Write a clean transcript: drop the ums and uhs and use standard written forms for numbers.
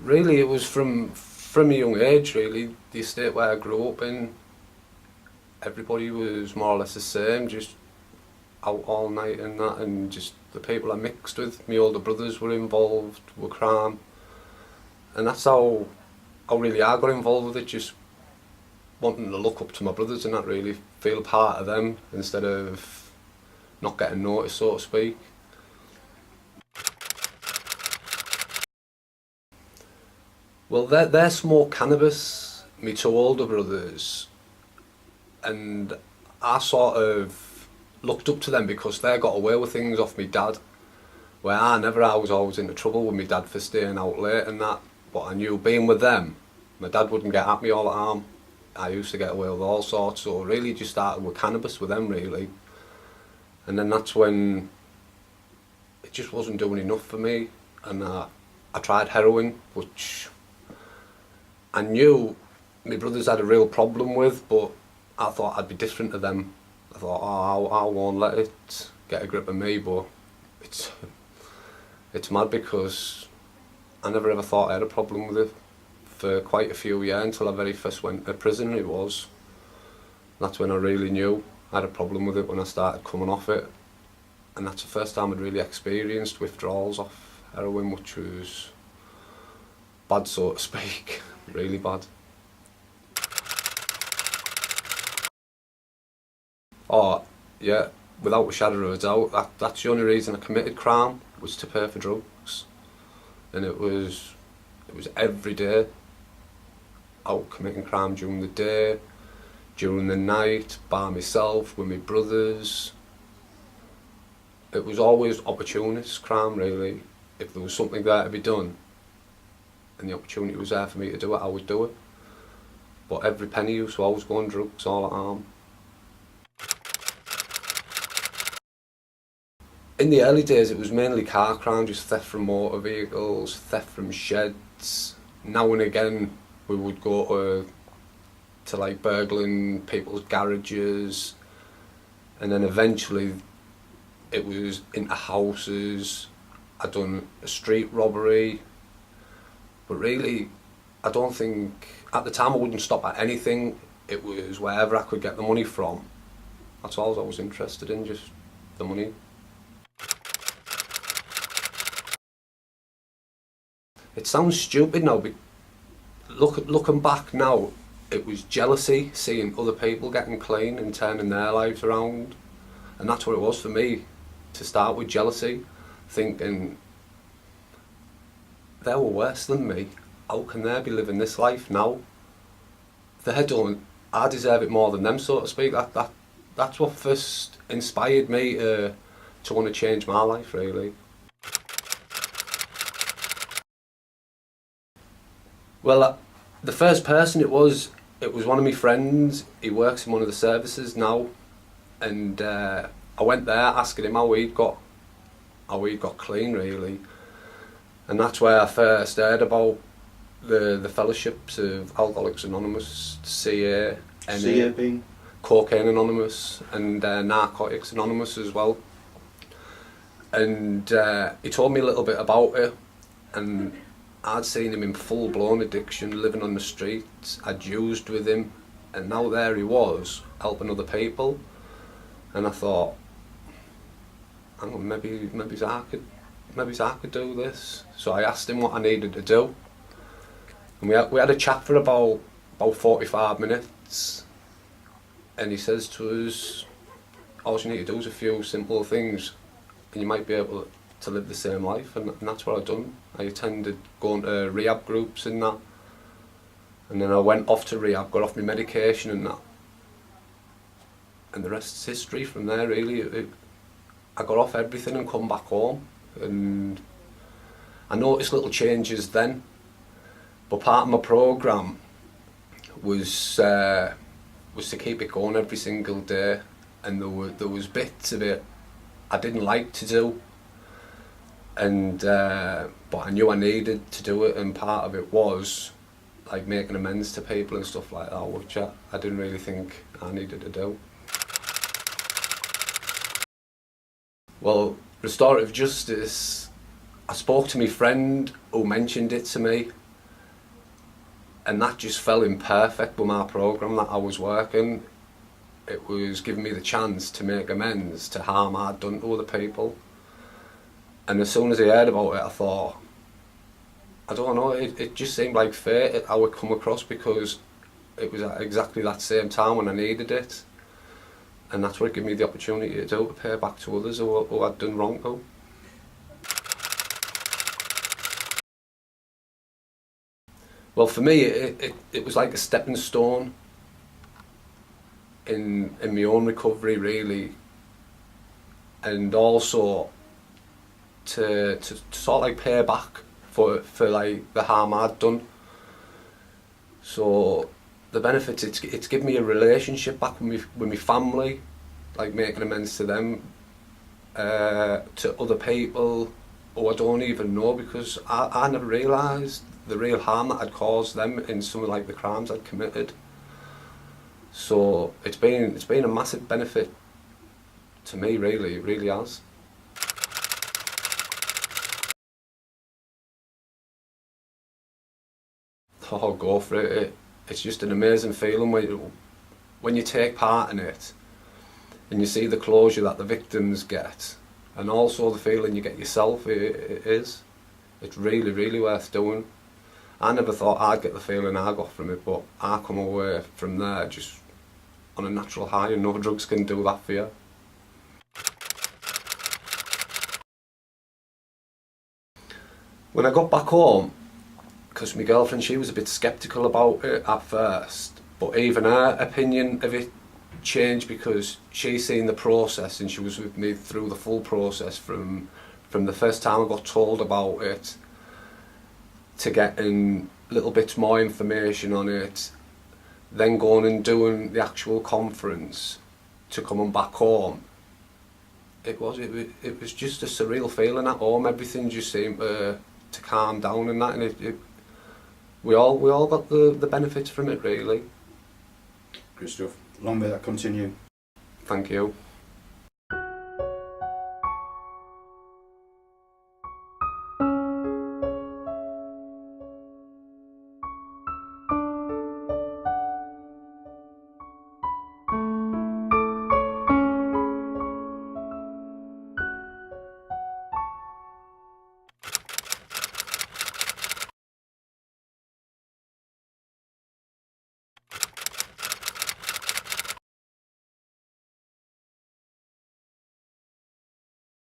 Really, it was from a young age. Really, the estate where I grew up in, everybody was more or less the same, just out all night and that, and just the people I mixed with. My older brothers were involved, were crime, and that's how really I got involved with it. Just wanting to look up to my brothers and not really feel part of them instead of not getting noticed, so to speak. Well, they smoke cannabis, me two older brothers, and I sort of looked up to them because they got away with things off me dad, where I was always into trouble with me dad for staying out late and that, but I knew being with them, my dad wouldn't get at me all the time. I used to get away with all sorts, so really just started with cannabis with them really. And then that's when it just wasn't doing enough for me, and I tried heroin, which I knew my brothers had a real problem with, but I thought I'd be different to them. I thought, oh, I won't let it get a grip of me, but it's mad because I never ever thought I had a problem with it for quite a few years until I very first went to prison. It was. That's when I really knew I had a problem with it, when I started coming off it. And that's the first time I'd really experienced withdrawals off heroin, which was bad, so to speak. Really bad. Oh, yeah, without a shadow of a doubt, that's the only reason I committed crime, was to pay for drugs. And it was every day, out committing crime during the day, during the night, by myself, with my brothers. It was always opportunist crime, really. If there was something there to be done, and the opportunity was there for me to do it, I would do it. But every penny used to always go on drugs all the time. In the early days, it was mainly car crime, just theft from motor vehicles, theft from sheds. Now and again, we would go to like burgling people's garages, and then eventually it was into houses. I'd done a street robbery, but really, I don't think, at the time I wouldn't stop at anything. It was wherever I could get the money from. That's all I was interested in, just the money. It sounds stupid now, but looking back now, it was jealousy, seeing other people getting clean and turning their lives around. And that's what it was for me, to start with, jealousy, thinking they were worse than me. How can they be living this life now? They don't. I deserve it more than them, so to speak. That's what first inspired me to want to change my life, really. Well, the first person it was one of my friends. He works in one of the services now, and I went there asking him how he'd got clean, really. And that's where I first heard about the fellowships of Alcoholics Anonymous, CA, CA being? Cocaine Anonymous, and Narcotics Anonymous as well. And he told me a little bit about it, and I'd seen him in full-blown addiction, living on the streets. I'd used with him, and now there he was, helping other people. And I thought, hang on, maybe I could do this. So I asked him what I needed to do, and we had a chat for about 45 minutes. And he says to us, all you need to do is a few simple things, and you might be able to live the same life. And that's what I've done. I attended going to rehab groups and that, and then I went off to rehab, got off my medication and that, and the rest is history from there, really. I got off everything and come back home, and I noticed little changes then, but part of my programme was to keep it going every single day, and there was bits of it I didn't like to do, and but I knew I needed to do it, and part of it was like making amends to people and stuff like that, which I didn't really think I needed to do. Well, Restorative Justice, I spoke to my friend who mentioned it to me, and that just fell in perfect with my programme that I was working. It was giving me the chance to make amends to harm I'd done to other people. And as soon as I heard about it, I thought, I don't know, it just seemed like fate I would come across, because it was at exactly that same time when I needed it. And that's what it gave me the opportunity to do, to pay back to others who I'd done wrong to. Well, for me, it was like a stepping stone in my own recovery, really, and also to sort of like pay back for like the harm I'd done. So the benefits, it's given me a relationship back with my family, like making amends to them, to other people who I don't even know, because I never realised the real harm that I'd caused them in some of like the crimes I'd committed. So it's been a massive benefit to me, really, it really has. Oh, go for it. It's just an amazing feeling when you take part in it and you see the closure that the victims get, and also the feeling you get yourself. It's really, really worth doing. I never thought I'd get the feeling I got from it, but I come away from there just on a natural high, and no drugs can do that for you. When I got back home, because my girlfriend, she was a bit sceptical about it at first, but even her opinion of it changed, because she seen the process and she was with me through the full process from the first time I got told about it to getting little bits more information on it, then going and doing the actual conference, to coming back home. It was just a surreal feeling at home. Everything just seemed to calm down and that, and we all got the benefits from it, really. Good stuff. Long may that continue. Thank you.